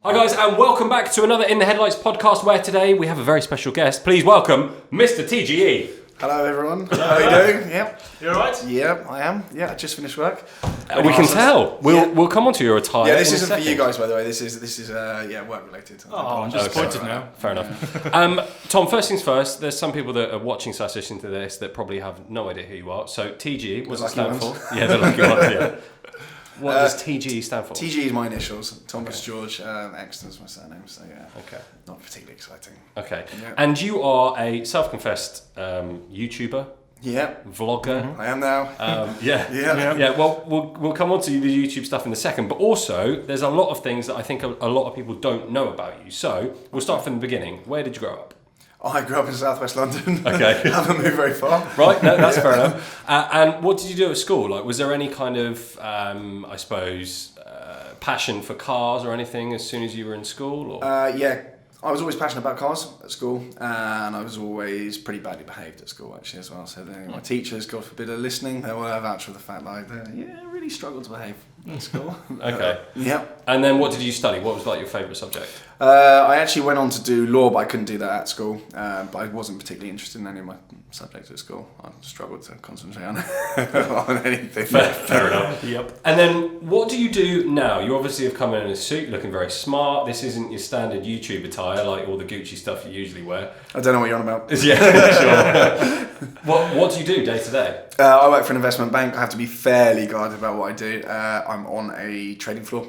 Hi guys, and welcome back to another In the Headlights podcast, where today we have a very special guest. Please welcome Mr. TGE. Hello everyone, how are you doing? Yep. You alright? Yeah, I am. Yeah, I just finished work. We can tell. We'll come on to your attire. Yeah, this in a isn't for second. you guys, by the way. This is work related. Oh, I'm Okay, disappointed now. Fair enough. Tom, first things first, there's some people that are watching / listening to this that probably have no idea who you are. So TGE, what does it stand for? Yeah, the lucky ones, yeah. What does TGE stand for? TGE is my initials. Thomas George Exton's my surname, so yeah. Okay. Not particularly exciting. Okay. Yeah. And you are a self-confessed YouTuber, Yeah, vlogger. I am now. Yeah. Well, we'll come on to the YouTube stuff in a second, but also there's a lot of things that I think a lot of people don't know about you. So we'll start from the beginning. Where did you grow up? I grew up in southwest London. Okay. Haven't moved very far. Right, no, that's fair enough. And what did you do at school? Like, was there any kind of, I suppose, passion for cars or anything as soon as you were in school? Or? Yeah, I was always passionate about cars at school, and I was always pretty badly behaved at school actually as well. So my teachers, God forbid, are listening. They will vouch for the fact that I really struggled to behave at school. Okay. Yeah. And then what did you study? What was like your favourite subject? I actually went on to do law, but I couldn't do that at school. But I wasn't particularly interested in any of my subjects at school. I struggled to concentrate on, on anything. Fair enough. Yep. And then what do you do now? You obviously have come in a suit, looking very smart. This isn't your standard YouTube attire, like all the Gucci stuff you usually wear. I don't know what you're on about. Yeah, sure. What do you do day to day? I work for an investment bank. I have to be fairly guarded about what I do. I'm on a trading floor.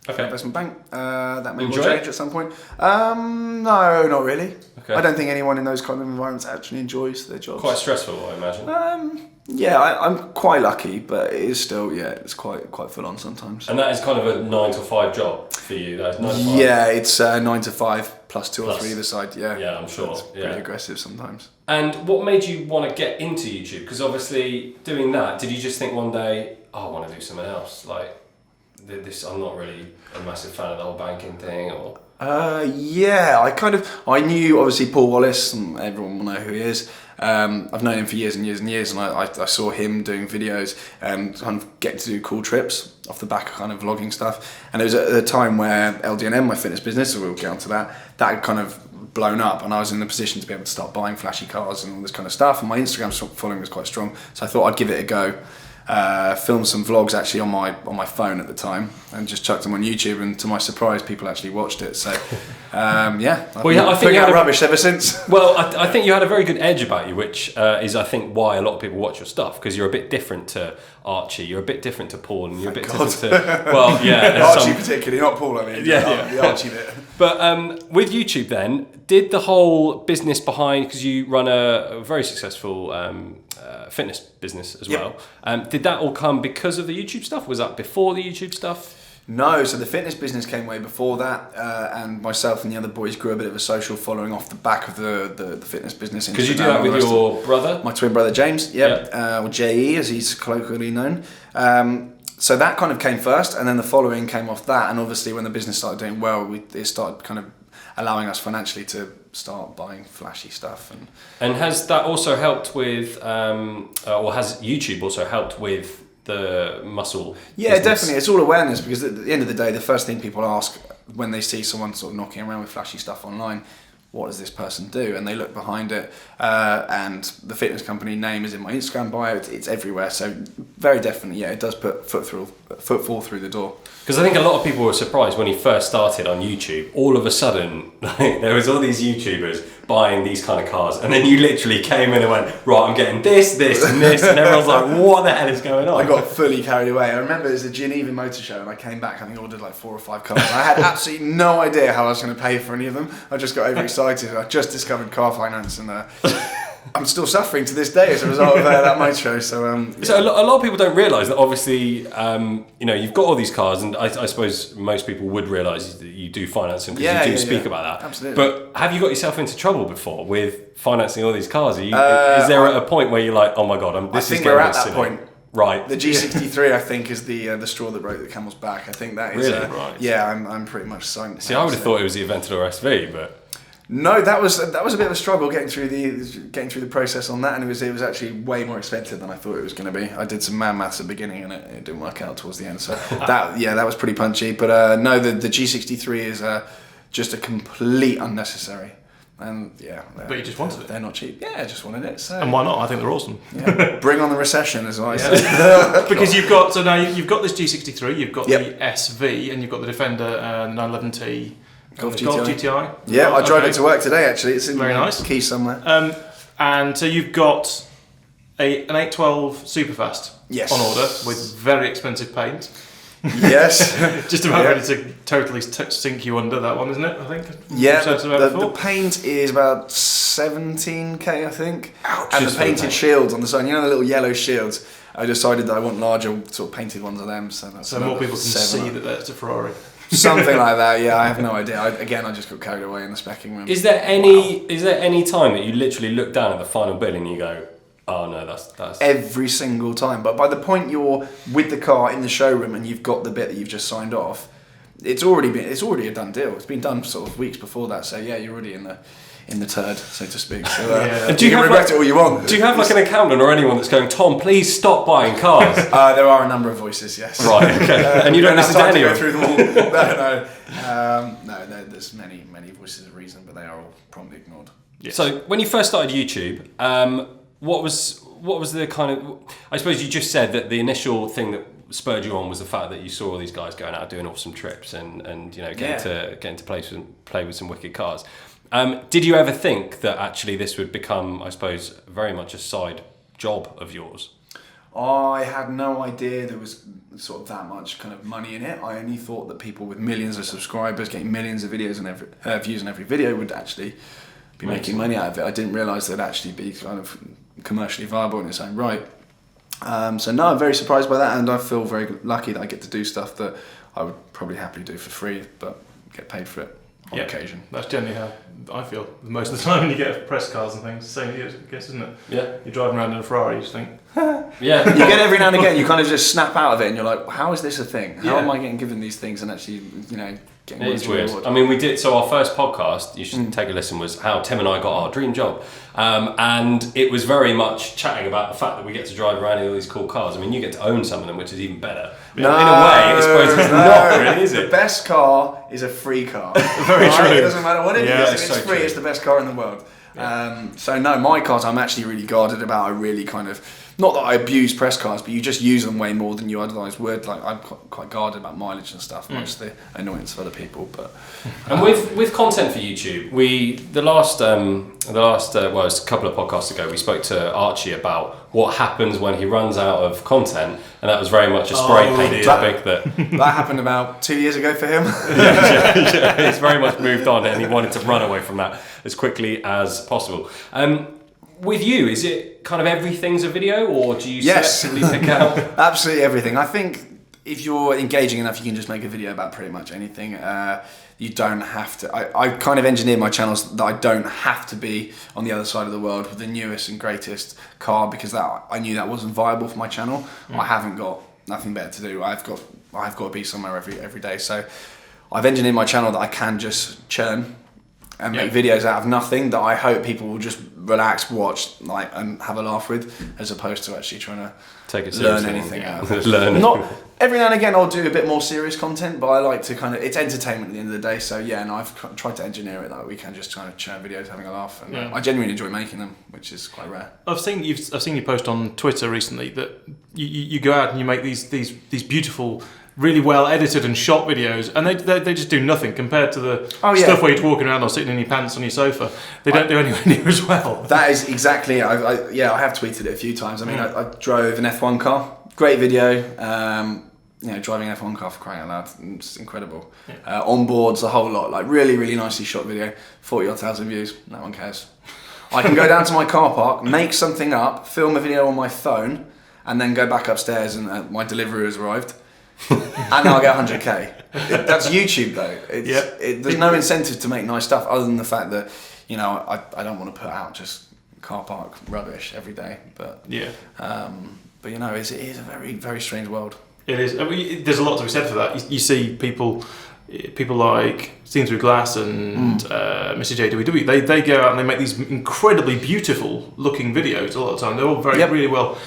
Okay. Investment bank. That may Enjoy change it? at some point. No, not really. Okay. I don't think anyone in those kind of environments actually enjoys their jobs. Quite stressful, I imagine. Yeah, I'm quite lucky, but it is still, it's quite full on sometimes. And that is kind of a 9 to 5 job for you. That is 9 to 5. Yeah, it's 9 to 5 plus 2 or Plus. 3 either side. Yeah, Yeah, I'm sure. It's pretty aggressive sometimes. And what made you want to get into YouTube? Because obviously, doing that, did you just think one day, I want to do something else? Like, this, I'm not really a massive fan of the whole banking thing, or. Yeah, I knew obviously Paul Wallace, and everyone will know who he is. I've known him for years and years and years, and I saw him doing videos and kind of getting to do cool trips off the back of kind of vlogging stuff. And it was at a time where LD&M, my fitness business, so we'll get onto that had kind of blown up, and I was in the position to be able to start buying flashy cars and all this kind of stuff. And my Instagram following was quite strong, so I thought I'd give it a go. Filmed some vlogs actually on my phone at the time, and just chucked them on YouTube, and to my surprise people actually watched it, so I've been I think putting you out had rubbish ever since. Well, I think you had a very good edge about you, which is, I think, why a lot of people watch your stuff, because you're a bit different to Archie, you're a bit different to Paul, and you're a bit different to, well, yeah. Archie particularly, not Paul, I mean. Yeah. The Archie bit. But with YouTube then, did the whole business behind, because you run a very successful fitness business as well, did that all come because of the YouTube stuff? Was that before the YouTube stuff? No, so the fitness business came way before that, and myself and the other boys grew a bit of a social following off the back of the fitness business. Because you do that with your brother? My twin brother James, or JE as he's colloquially known. So that kind of came first, and then the following came off that, and obviously when the business started doing well, it started kind of allowing us financially to start buying flashy stuff. And has that also helped with, or has YouTube also helped with the muscle business? Definitely. It's all awareness, because at the end of the day, the first thing people ask when they see someone sort of knocking around with flashy stuff online, what does this person do? And they look behind it, and the fitness company name is in my Instagram bio. It's everywhere, so very definitely, it does put footfall through the door. Because I think a lot of people were surprised when he first started on YouTube. All of a sudden, there was all these YouTubers buying these kind of cars, and then you literally came in and went, right, I'm getting this, this, and this, and everyone's like, what the hell is going on? I got fully carried away. I remember it was a Geneva motor show, and I came back, I think I ordered like 4 or 5 cars. I had absolutely no idea how I was going to pay for any of them. I just got overexcited. I just discovered car finance, and I'm still suffering to this day as a result of that motor show. So, So a lot of people don't realise that obviously, you've got all these cars, and I suppose most people would realise that you do finance them, because you do speak about that. Absolutely. But have you got yourself into trouble before with financing all these cars? Is there a point where you're like, oh my god, I think we're at that point. Right. The G63, I think, is the straw that broke the camel's back. I think that is. Really? Right. Yeah, I'm pretty much signed. See, I would have thought it was the Aventador SV, but. No, that was a bit of a struggle getting through the process on that, and it was actually way more expensive than I thought it was going to be. I did some maths at the beginning, and it didn't work out towards the end. So that was pretty punchy. But no, the G63 is just a complete unnecessary. And yeah, but you just wanted it. They're not cheap. Yeah, I just wanted it. So. And why not? I think they're awesome. Yeah. Bring on the recession, as I say. Because you've got you've got this G63, you've got the SV, and you've got the Defender 911T. Golf GTI. Yeah, I drove it to work today. Actually, it's in very nice. Key somewhere. And so you've got an 812 Superfast on order with very expensive paint. Yes. Just about ready to totally sink you under that one, isn't it? I think. Yeah. The paint is about 17k, I think. Ouch, and the painted shields on the side, you know, the little yellow shields. I decided that I want larger, sort of painted ones of them. So more people can see that that's a Ferrari. Something like that. Yeah, I have no idea. I just got carried away in the specking room. Is there any time that you literally look down at the final bill and you go, oh no, that's every single time. But by the point you're with the car in the showroom and you've got the bit that you've just signed off, it's already a done deal. It's been done sort of weeks before that. So yeah, you're already in the turd, so to speak. So and do you can regret it all you want. Do you have like an accountant or anyone that's going, Tom, please stop buying cars? There are a number of voices, yes. Right, okay. And you don't listen to any of them? Through them all. No, there's many voices of reason, but they are all promptly ignored. Yes. So when you first started YouTube, what was the kind of? I suppose you just said that the initial thing that spurred you on was the fact that you saw all these guys going out doing awesome trips and you know getting to play with some wicked cars. Did you ever think that actually this would become, I suppose, very much a side job of yours? I had no idea there was sort of that much kind of money in it. I only thought that people with millions of subscribers getting millions of videos and views on every video would actually be making money out of it. I didn't realise they'd actually be kind of commercially viable in its own right. So no, I'm very surprised by that, and I feel very lucky that I get to do stuff that I would probably happily do for free, but get paid for it on occasion. That's generally how I feel most of the time when you get press cars and things. Same here, I guess, isn't it? Yeah. You're driving around in a Ferrari, you just think, yeah. You get every now and again, you kind of just snap out of it, and you're like, how is this a thing? How am I getting given these things and actually, you know, getting It's weird. I mean, we did. So our first podcast, you should take a listen, was how Tim and I got our dream job, and it was very much chatting about the fact that we get to drive around in all these cool cars. I mean, you get to own some of them, which is even better. No, in a way, I suppose it's not really, is it? The best car is a free car. Very true. It doesn't matter what it is. If it's so free, true. it's the best car in the world. So no, my cars I'm actually really guarded about. I really kind of, not that I abuse press cars, but you just use them way more than you otherwise would. Like I'm quite guarded about mileage and stuff, much to the annoyance of other people. But and with content for YouTube, the last well, it's a couple of podcasts ago, we spoke to Archie about what happens when he runs out of content, and that was very much a spray paint topic that happened about 2 years ago for him. yeah, he's very much moved on, and he wanted to run away from that as quickly as possible. With you, is it kind of everything's a video, or do you selectively pick out? Absolutely everything. I think if you're engaging enough, you can just make a video about pretty much anything. You don't have to. I kind of engineered my channels that I don't have to be on the other side of the world with the newest and greatest car, because I knew that wasn't viable for my channel. I haven't got nothing better to do. I've got to be somewhere every day. So I've engineered my channel that I can just churn and make videos out of nothing that I hope people will just relax, watch, and have a laugh with, as opposed to actually trying to take it learn anything out of it. Not every now and again I'll do a bit more serious content, but I like to kind of, it's entertainment at the end of the day. So yeah, and I've tried to engineer it that we can just kind of churn videos, having a laugh, and I genuinely enjoy making them, which is quite rare. I've seen you post on Twitter recently that you go out and you make these beautiful, really well edited and shot videos, and they just do nothing compared to the stuff where you're walking around or sitting in your pants on your sofa. They don't do anywhere near as well. That is exactly it. I have tweeted it a few times. I mean, I drove an F1 car, great video. Driving an F1 car, for crying out loud, it's incredible. Onboards, a whole lot, like really, really nicely shot video, 40,000 views, no one cares. I can go down to my car park, make something up, film a video on my phone, and then go back upstairs and my delivery has arrived. And I'll get 100k. That's YouTube though. There's no incentive to make nice stuff other than the fact that, I don't want to put out just car park rubbish every day. But it is a very, very strange world. It is. I mean, there's a lot to be said for that. You see people people like Seen Through Glass and Mr. JWW, they go out and they make these incredibly beautiful looking videos a lot of the time. They're all really well,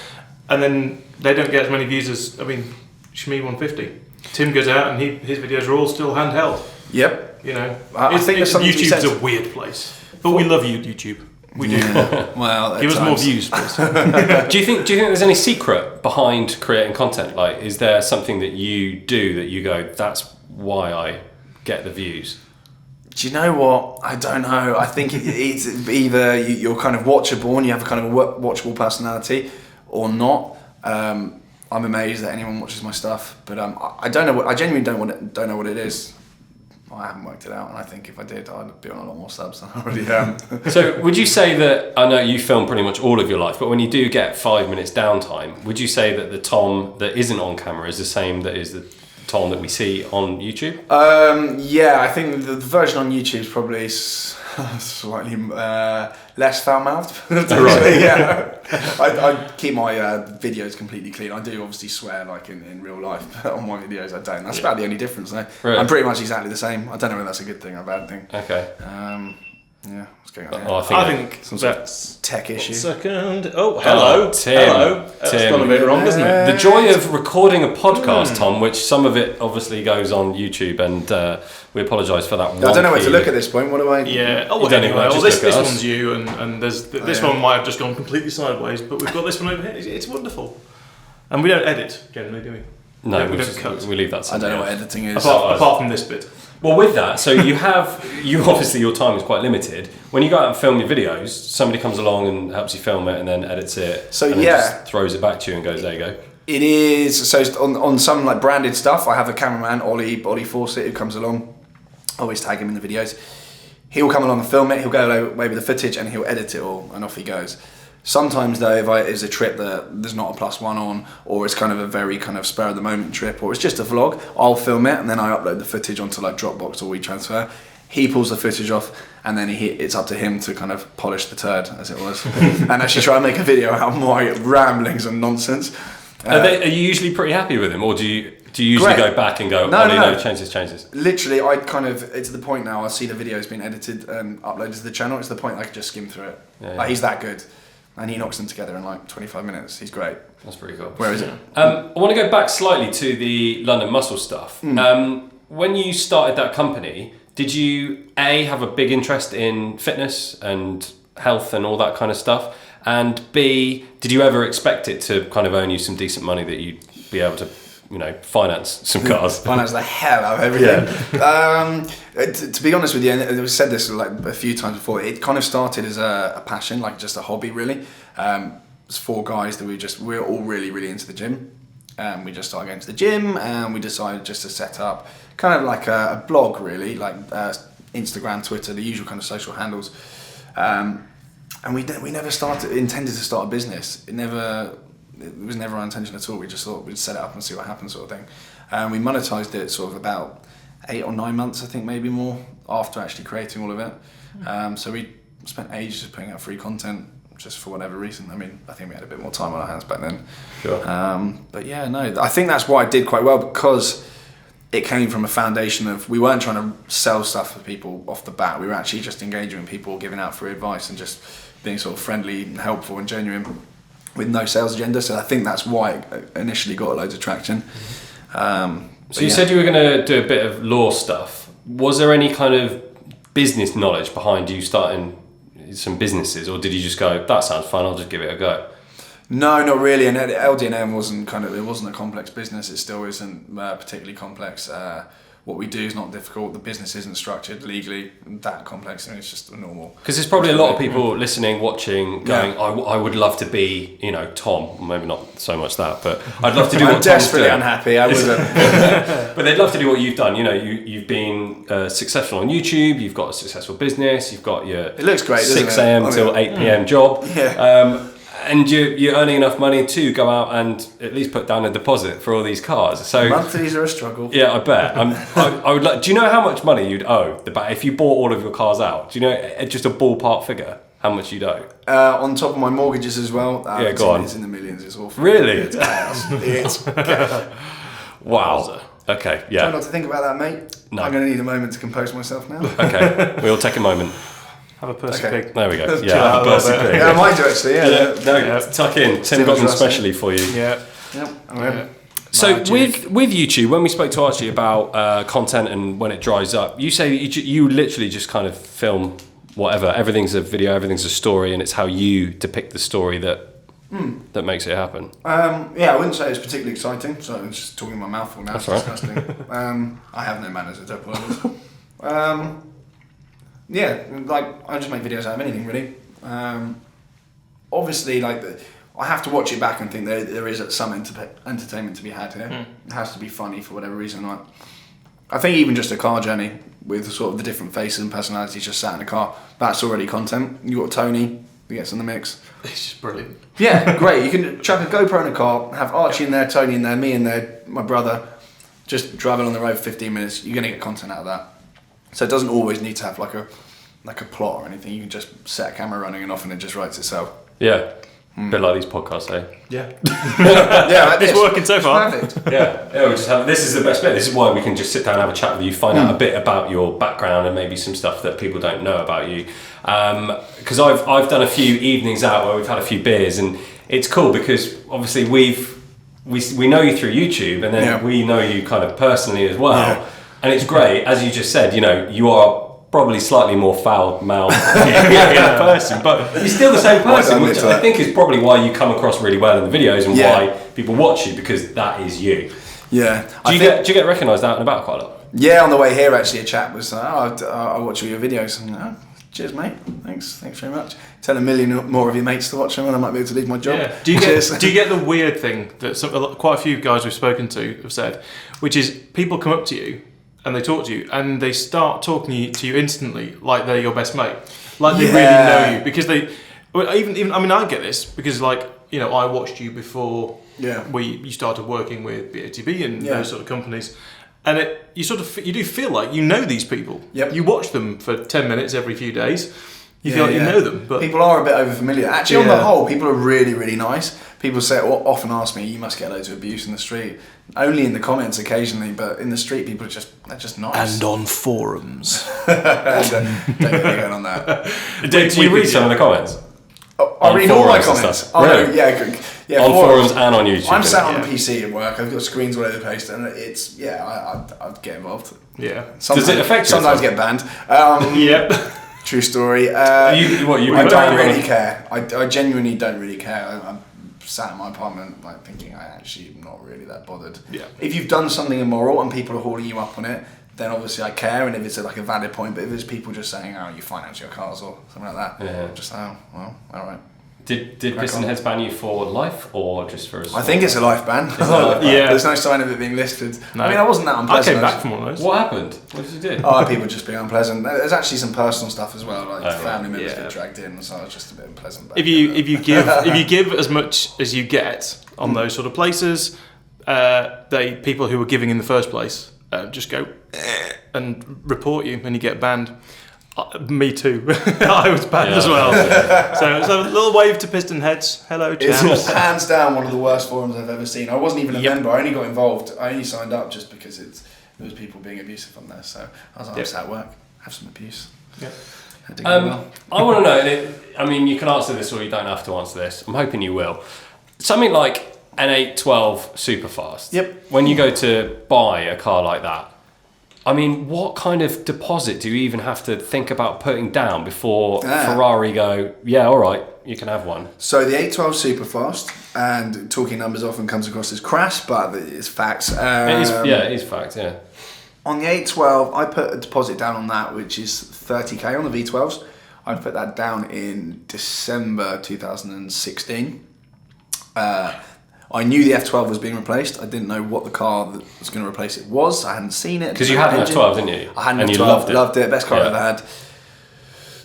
and then they don't get as many views as, Shmee 150. Tim goes out and his videos are all still handheld. Yep. I think YouTube's a weird place, but we love you, YouTube. We do. Well, give us more views, please. Do you think there's any secret behind creating content? Like, is there something that you do that you go, that's why I get the views? Do you know what? I don't know. I think it's either you're kind of watchable and you have a kind of watchable personality, or not. I'm amazed that anyone watches my stuff, but I don't know. I genuinely don't know what it is. I haven't worked it out, and I think if I did, I'd be on a lot more subs than I already am. So would you say that, I know you film pretty much all of your life, but when you do get 5 minutes downtime, would you say that the Tom that isn't on camera is the same that is the Tom that we see on YouTube? Yeah, I think the version on YouTube is probably slightly less foul-mouthed. Right. Yeah. I keep my videos completely clean. I do obviously swear like in real life, but on my videos I don't. That's about the only difference though. Really? I'm pretty much exactly the same. I don't know whether that's a good thing or a bad thing. Okay. Yeah, what's going on here? I think Some sort of tech issue. Second. Oh, hello. Tim. Hello. That's gone a bit wrong, doesn't it? The joy of recording a podcast, Tom, which some of it obviously goes on YouTube, and we apologise for that. I don't know where to look at this point. What do I? Yeah. Oh, anyway, well, this look at us. one's you, and there's this one might have just gone completely sideways, but we've got this one over here. It's wonderful, and we don't edit generally, do we? No, we don't cut. We leave that. I don't know what editing is. Apart from this bit. Well, with that, so you obviously your time is quite limited. When you go out and film your videos, somebody comes along and helps you film it and then edits it. So and then just throws it back to you and goes, there you go. It is. So on some like branded stuff, I have a cameraman, Ollie Fawcett, who comes along. I always tag him in the videos. He'll come along and film it. He'll go away with the footage and he'll edit it all, and off he goes. Sometimes though, if it's a trip that there's not a +1 on, or it's kind of a very kind of spur of the moment trip, or it's just a vlog, I'll film it and then I upload the footage onto like Dropbox or WeTransfer. He pulls the footage off, and then it's up to him to kind of polish the turd, as it was, and actually try and make a video out of my ramblings and nonsense. Are you usually pretty happy with him, or do you usually go back and go, no, change this? Literally, it's to the point now. I see the videos being edited and uploaded to the channel. It's the point I can just skim through it. Yeah. Like, he's that good. And he knocks them together in like 25 minutes. He's great. That's pretty cool. Where is it? I want to go back slightly to the London Muscle stuff. When you started that company, did you have a big interest in fitness and health and all that kind of stuff? And B, did you ever expect it to kind of earn you some decent money that you'd be able to, finance some cars? Finance the hell out of everything. To be honest with you, and we've said this like a few times before, it kind of started as a passion, like just a hobby really. It's 4 guys that we're all really, really into the gym. We just started going to the gym, and we decided just to set up kind of like a blog really, like Instagram, Twitter, the usual kind of social handles. And we never intended to start a business. It was never our intention at all. We just thought we'd set it up and see what happens, sort of thing. And we monetized it sort of about 8 or 9 months, I think, maybe more, after actually creating all of it. So we spent ages just putting out free content, just for whatever reason. I think we had a bit more time on our hands back then. Sure. But yeah, no, I think that's why I did quite well, because it came from a foundation of, we weren't trying to sell stuff for people off the bat. We were actually just engaging with people, giving out free advice, and just being sort of friendly and helpful and genuine, with no sales agenda. So I think that's why it initially got loads of traction. So you said you were going to do a bit of law stuff. Was there any kind of business knowledge behind you starting some businesses, or did you just go, that sounds fun, I'll just give it a go? No, not really. And LD&M wasn't a complex business. It still isn't particularly complex. What we do is not difficult. The business isn't structured legally that complex, and it's just normal. Because there's probably a lot of people listening, watching, going, I would love to be, Tom. Maybe not so much that, but I'd love to do what Tom's doing. I'm desperately unhappy. I wasn't. But they'd love to do what you've done. You've been successful on YouTube. You've got a successful business. You've got your it looks great, 6 a.m. till 8 p.m. job. Yeah. And you're earning enough money to go out and at least put down a deposit for all these cars. So monthlies are a struggle. Yeah, I bet. I would like. Do you know how much money you'd owe if you bought all of your cars out? Do you know just a ballpark figure how much you'd owe? On top of my mortgages as well. Go on. It's in the millions. It's awful. Really? It's chaos. It's wow. Okay, Try yeah. not to think about that, mate. No. I'm going to need a moment to compose myself now. Okay, we'll take a moment. Have a Percy Okay. pig. There we go. Chill Yeah, out a little Percy bit. Pig. Yeah, I might do actually, yeah. Tuck in. Tim Still got them trust me. specially for you. Yeah. Yep, I'm in. Yeah. So Magic. with YouTube, when we spoke to Archie about content and when it dries up, you say you literally just kind of film whatever. Everything's a video, everything's a story, and it's how you depict the story that makes it happen. Yeah, I wouldn't say it's particularly exciting, so I'm just talking my mouth full now. That's It's right. disgusting. I have no manners, I do apologise. Yeah, like, I just make videos out of anything, really. Obviously, like, I have to watch it back and think there is some entertainment to be had here. It has to be funny for whatever reason. Like, I think even just a car journey with sort of the different faces and personalities just sat in a car, that's already content. You got Tony, who gets in the mix. It's just brilliant. Yeah, great. You can chuck a GoPro in a car, have Archie in there, Tony in there, me in there, my brother, just driving on the road for 15 minutes. You're going to get content out of that. So it doesn't always need to have like a plot or anything. You can just set a camera running and off and it just writes itself. Yeah. Bit like these podcasts, eh? Yeah. Yeah, like It's this. working so far. Perfect. Yeah, we just have. This is the best bit. This is why we can just sit down and have a chat with you, find out a bit about your background and maybe some stuff that people don't know about you. Because I've done a few evenings out where we've had a few beers, and it's cool because obviously we know you through YouTube, and then we know you kind of personally as well. Yeah. And it's great, as you just said. You know, you are probably slightly more foul-mouthed in person, but you're still the same person, which I think is probably why you come across really well in the videos and why people watch you, because that is you. Yeah. Do you get recognised out and about quite a lot? Yeah, on the way here actually a chap was I watch all your videos and cheers mate, thanks very much. Tell a million more of your mates to watch them and I might be able to leave my job. Yeah. Do you get the weird thing that quite a few guys we've spoken to have said, which is people come up to you and they talk to you and they start talking to you instantly like they're your best mate, like they really know you, because they even I mean I get this because, like, you know, I watched you before you started working with BATB and those sort of companies, and you do feel like you know these people. Yep. You watch them for 10 minutes every few days. You feel like you know them, but people are a bit over familiar. Actually, on the whole, people are really, really nice. People often ask me, "You must get loads of abuse in the street." Only in the comments occasionally, but in the street, people they're just nice. And on forums. don't get me going on that. Do you read some of the comments? I read all my forums and comments. stuff? Oh, no, Really? yeah, On forums and on YouTube. I'm sat on a PC at work. I've got screens all over the place, and it's I'd get involved. Yeah. Sometimes, Does it affect you? Sometimes get banned. Yep. True story. I don't really care. I genuinely don't really care. I'm sat in my apartment like thinking I actually am not really that bothered. Yeah. If you've done something immoral and people are hauling you up on it, then obviously I care, and if it's like a valid point. But if it's people just saying, "Oh, you finance your cars" or something like that, just well, all right. Did Piston Heads ban you for life or just for? I think it's a life ban. Yeah. There's no sign of it being listed. No. I mean, I wasn't that I unpleasant. came back from one of those. What happened? What did you do? Oh, people just being unpleasant. There's actually some personal stuff as well, like family members yeah. get dragged in, so I was just a bit unpleasant. If you give as much as you get on those sort of places, people who were giving in the first place just go and report you, and you get banned. Me too. I was banned as well. So a little wave to Piston Heads. Hello, chaps. It's hands down one of the worst forums I've ever seen. I wasn't even a member. I only got involved. I only signed up just because there was people being abusive on there. So I was like, I'm sat at work, have some abuse. Yeah. I want to know, and I mean, you can answer this or you don't have to answer this. I'm hoping you will. Something like an 812 Superfast. Yep. When you go to buy a car like that, I mean, what kind of deposit do you even have to think about putting down before Ferrari go, yeah, all right, you can have one? So the 812 Superfast, and talking numbers often comes across as crass, but it's facts. It is fact, yeah. On the 812, I put a deposit down on that, which is 30k on the V12s. I put that down in December 2016. I knew the F12 was being replaced. I didn't know what the car that was going to replace it was. I hadn't seen it. Because you had an F12, didn't you? I had an F12, and loved it. Best car I ever had.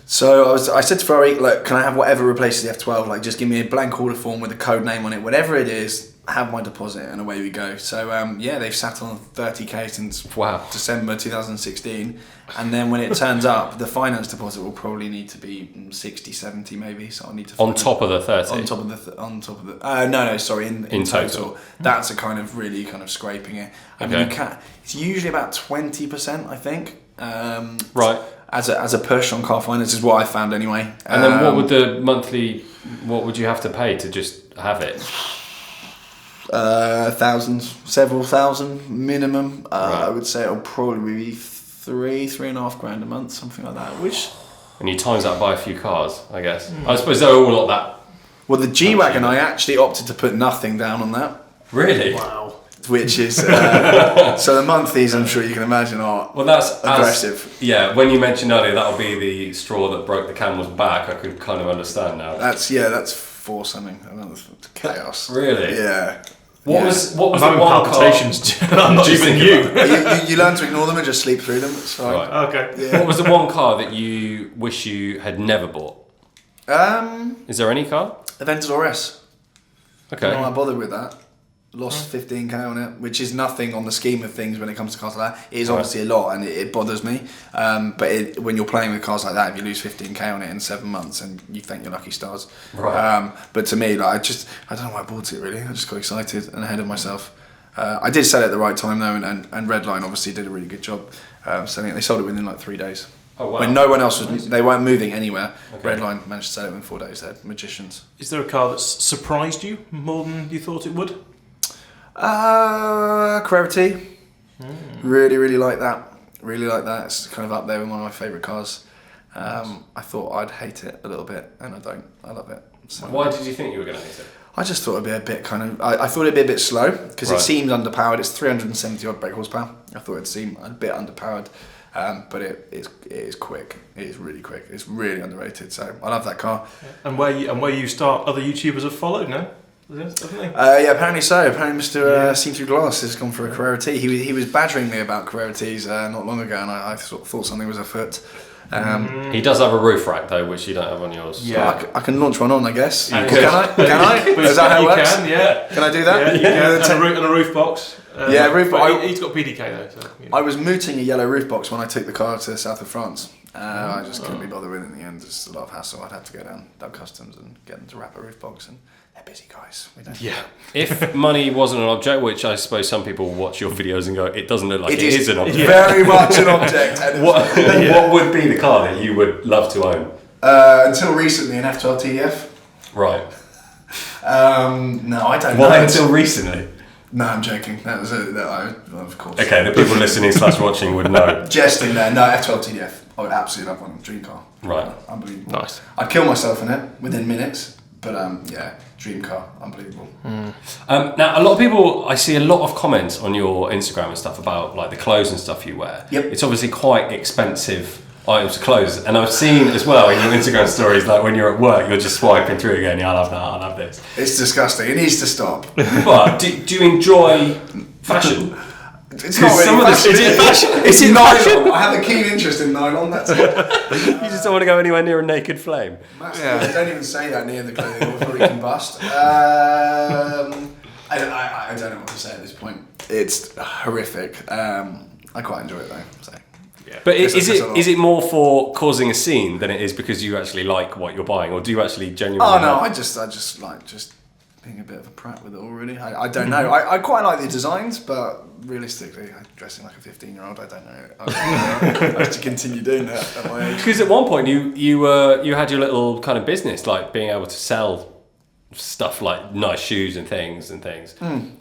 So I said to Ferrari, look, can I have whatever replaces the F12? Like, just give me a blank order form with a code name on it, whatever it is. have my deposit, and away we go. So they've sat on 30k since December 2016, and then when it turns up, the finance deposit will probably need to be 60, 70 maybe. So I need to on top of the 30. On top of the sorry, in total. That's a kind of really kind of scraping it. I mean, it's usually about 20%, I think. Right. As a push on car finance is what I found anyway. And then what would you have to pay to just have it? Thousands, several thousand minimum. I would say it'll probably be $3.5 grand a month, something like that. And you times that by a few cars, I guess. I suppose they're all not that. Well, the G-Wagon, I actually opted to put nothing down on that. Really? Wow. Which is so the monthlies, I'm sure you can imagine, are that's aggressive. When you mentioned earlier that'll be the straw that broke the camel's back, I could kind of understand now. That's for something. Chaos. Really? Yeah. What was I'm the having one palpitations. car? I'm not even you. You learn to ignore them and just sleep through them. It's fine. Right. Okay. Yeah. What was the one car that you wish you had never bought? Is there any car? Aventador S. Okay. I'm not bothered with that. Lost 15k on it, which is nothing on the scheme of things when it comes to cars like that. It is obviously a lot, and it bothers me. But when you're playing with cars like that, if you lose 15k on it in 7 months, and you thank your lucky stars. Right. But to me, like I don't know why I bought it really. I just got excited and ahead of myself. I did sell it at the right time though, and Redline obviously did a really good job selling it. They sold it within like 3 days. Oh, wow. When no one else was, they weren't moving anywhere. Okay. Redline managed to sell it within 4 days. They're magicians. Is there a car that's surprised you more than you thought it would? Carrera T. Really, really like that. Really like that. It's kind of up there with one of my favourite cars. I thought I'd hate it a little bit, and I don't. I love it. So, Why did you think you were going to hate it? I just thought it'd be a bit kind of. I thought it'd be a bit slow because it seemed underpowered. It's 370 odd brake horsepower. I thought it'd seem a bit underpowered, but it is quick. It is really quick. It's really underrated. So I love that car. And where you start, other YouTubers have followed, no? Haven't they? Apparently so. Apparently Mr. Seen Through Glass has gone for a Carrera T. He was badgering me about Carrera Ts not long ago, and I thought something was afoot. He does have a roof rack though, which you don't have on yours. Yeah, I can launch one on, I guess. Can I? Is that how it works? Can, yeah. Can I do that? Yeah, you can. And a roof box. Roof box. He's got PDK though. So, I was mooting a yellow roof box when I took the car to the south of France. I just couldn't be bothered with it in the end. It's a lot of hassle. I'd have to go down Customs and get them to wrap a roof box, and they're busy guys. We don't. Yeah. If money wasn't an object, which I suppose some people watch your videos and go, it doesn't look like it is an object. Very much an object. And what would be the car that you would love to own? Until recently, an F12 TDF. Right. No, I don't know. Why until recently? No, I'm joking. That was of course. Okay, the people listening / watching would know. Jesting there. No, F12 TDF. I would absolutely love one. Dream car. Right. Unbelievable. Nice. I'd kill myself in it within minutes. But dream car. Unbelievable. Now, a lot of people, I see a lot of comments on your Instagram and stuff about like the clothes and stuff you wear. Yep. It's obviously quite expensive items of clothes, and I've seen as well in your Instagram stories, like when you're at work, you're just swiping through again. Yeah, I love that. I love this. It's disgusting. It needs to stop. But do you enjoy fashion? It's not really fashion. Is it fashion? It's nylon. I have a keen interest in nylon. That's it. You just don't want to go anywhere near a naked flame. Yeah. Don't even say that near the clothing. It'll probably combust. I don't know what to say at this point. It's horrific. I quite enjoy it though. So. Yeah. But is it more for causing a scene than it is because you actually like what you're buying, or do you actually genuinely? Oh no, I just like being a bit of a prat with it all, really. I don't know. I quite like the designs, but realistically, I'm dressing like a 15-year-old. I don't know. I have to continue doing that at my age. Because at one point you had your little kind of business, like being able to sell stuff like nice shoes and things.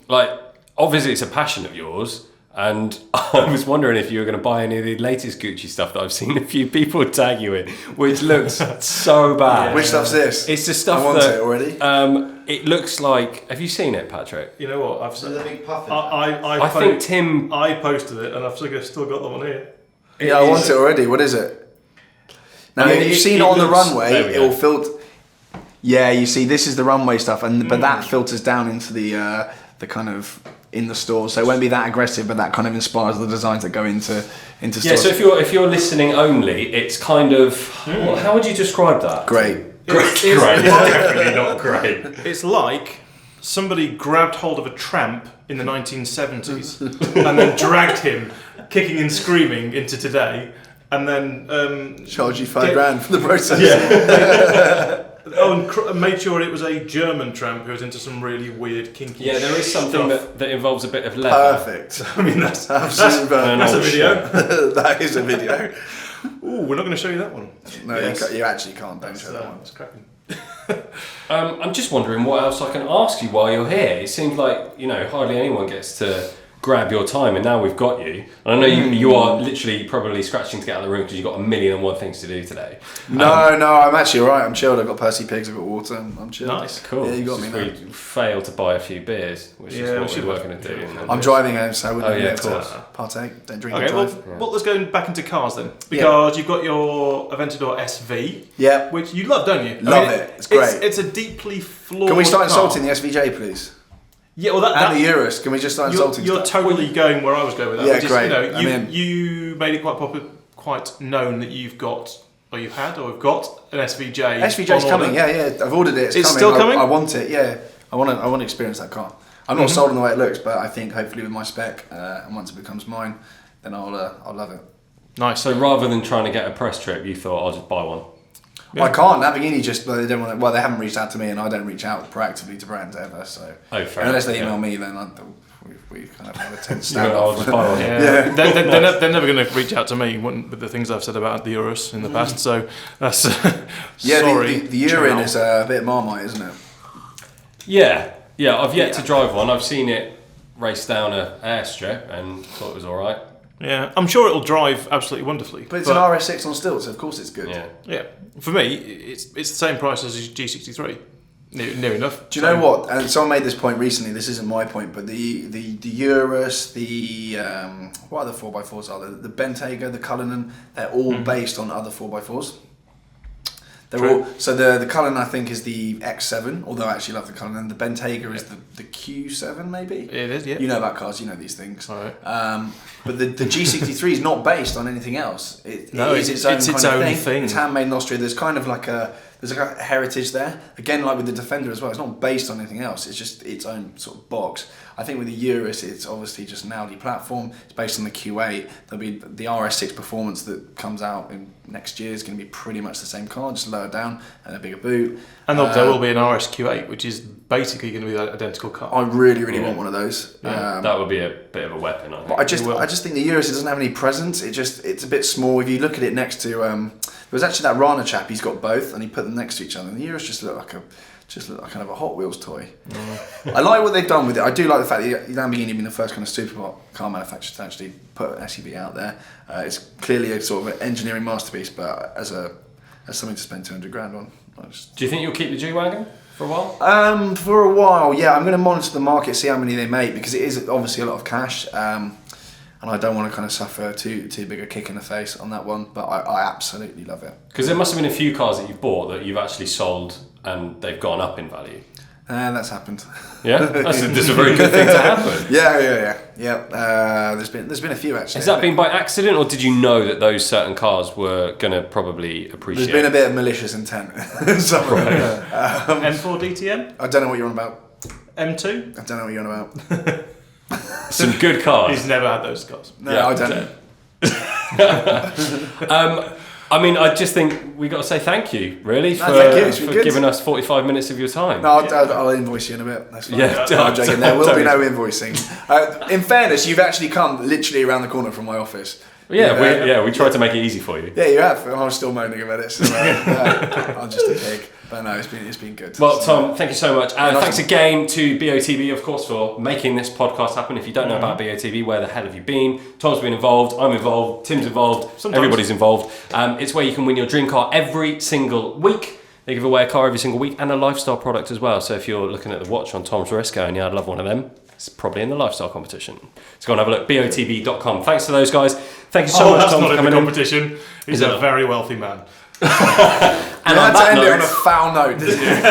Like obviously it's a passion of yours. And I was wondering if you were going to buy any of the latest Gucci stuff that I've seen a few people tag you in, which looks so bad. Which stuff's this? It's the stuff I want it already. It looks like. Have you seen it, Patrick? You know what? I've seen the big puff. I think Tim. I posted it, and I've still got that one here. Yeah, I want it already. What is it? Now, you've seen it on the runway. It will filter. Yeah, you see, this is the runway stuff, but that filters down into the kind of in the store, so it won't be that aggressive, but that kind of inspires the designs that go into stores. Yeah, so if you're listening only, it's kind of. Well, how would you describe that? Great. Great. Definitely not great. It's like somebody grabbed hold of a tramp in the 1970s and then dragged him, kicking and screaming, into today, and then charge you $5,000 for the process. Yeah. And made sure it was a German tramp who was into some really weird kinky. Yeah, there is something that involves a bit of leather. Perfect. I mean, that's Absolutely that's a video. That is a video. Ooh, we're not going to show you that one. No, Yes. you actually can't. Don't show that one. It's cracking. I'm just wondering what else I can ask you while you're here. It seems like, hardly anyone gets to grab your time, and now we've got you. And I know you are literally probably scratching to get out of the room because you've got 1,000,001 things to do today. No, I'm actually alright. I'm chilled. I've got Percy pigs, I've got water. I'm chilled. Nice. Cool. Yeah, you got me Just now. we failed to buy a few beers, which is what we were going to do. I'm driving home, so I wouldn't be able of to course. partake. Don't drink and Okay, well, drive. let's go back into cars then, because you've got your Aventador SV, Yeah. which you love, don't you? Love it. It's great. It's a deeply flawed. Can we start car. insulting the SVJ, please? Yeah, well, And the Urus. Can we just start insulting You're stuff? totally going where I was going with that. Yeah, which is, great. I'm in. You made it quite known that you've got, or you had, or have got an SVJ. SVJ's on coming. order. Yeah. I've ordered it. It's still coming? I want it. Yeah. I want to experience that car. I'm not sold on the way it looks, but I think hopefully with my spec, and once it becomes mine, then I'll love it. Nice. So rather than trying to get a press trip, you thought I'll just buy one. Yeah. I can't. Lamborghini just they don't want. They haven't reached out to me, and I don't reach out proactively to brands ever. So Fair unless they enough, email me, then we kind of have a tense I'll just standoff. buy one. Yeah. They're never going to reach out to me with the things I've said about the Urus in the past. So that's sorry. The urine is a bit Marmite, isn't it? Yeah. I've yet to drive one. I've seen it race down a airstrip and thought it was all right. Yeah, I'm sure it'll drive absolutely wonderfully. But it's an RS6 on stilts, so of course it's good. Yeah. For me, it's the same price as a G63. Near enough. Do you know what? And someone made this point recently. This isn't my point, but the Urus, what other 4x4s are there? The Bentayga, the Cullinan, they're all based on other 4x4s. They're all, so the Cullinan I think is the X7, although I actually love the Cullinan. The Bentayga is the Q7 maybe. It is, yeah. You know about cars, you know these things. All right. But the G63 is not based on anything else. It's its its own own thing. thing. It's handmade in Austria. There's kind of like a heritage there. Again, like with the Defender as well, it's not based on anything else. It's just its own sort of box. I think with the Urus, it's obviously just an Audi platform. It's based on the Q8. There'll be the RS6 Performance that comes out in next year is going to be pretty much the same car, just lower down and a bigger boot. And there will be an RSQ8, which is basically going to be that identical car. I really want one of those. That would be a bit of a weapon, I think. But I just think the Urus, it doesn't have any presence. It's a bit small. If you look at it next to there was actually that Rana chap. He's got both, and he put them next to each other. And the Urus just looked like kind of a Hot Wheels toy. I like what they've done with it. I do like the fact that Lamborghini being the first kind of supercar manufacturer to actually put an SUV out there. It's clearly a sort of an engineering masterpiece, but as something to spend $200,000 on. Do you think you'll keep the G-Wagon for a while? For a while, yeah. I'm going to monitor the market, see how many they make, because it is obviously a lot of cash. And I don't want to kind of suffer too big a kick in the face on that one, but I absolutely love it. Because there must have been a few cars that you've bought that you've actually sold and they've gone up in value. That's happened. Yeah, that's a very good thing to happen. Yeah. There's been a few actually. Has that been by accident, or did you know that those certain cars were going to probably appreciate? There's been a bit of malicious intent. M4 DTM? I don't know what you're on about. M2? I don't know what you're on about. Some good cars. He's never had those cars. No, I don't. I mean, I just think we got to say thank you, really, for good. giving us 45 minutes of your time. No, I'll invoice you in a bit. That's fine. Yeah, I'm joking. There will be no invoicing. In fairness, you've actually come literally around the corner from my office. We tried to make it easy for you. Yeah, you have. I was still moaning about it. So, I'm just a pig. But no, it's been good. Well, Tom, thank you so much. And thanks again to BOTB, of course, for making this podcast happen. If you don't know about BOTB, where the hell have you been? Tom's been involved, I'm involved, Tim's involved, everybody's involved. It's where you can win your dream car every single week. They give away a car every single week and a lifestyle product as well. So if you're looking at the watch on Tom's wrist going, yeah, I'd love one of them, it's probably in the lifestyle competition. So go and have a look, botb.com. Thanks to those guys. Thank you so much, that's Tom, not for in the coming competition. He's a very wealthy man. And you had to end it on a foul note, didn't you?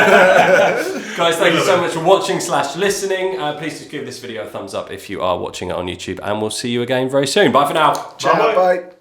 Guys, thank you so much for watching/listening. Please just give this video a thumbs up if you are watching it on YouTube, and we'll see you again very soon. Bye for now. Ciao, bye.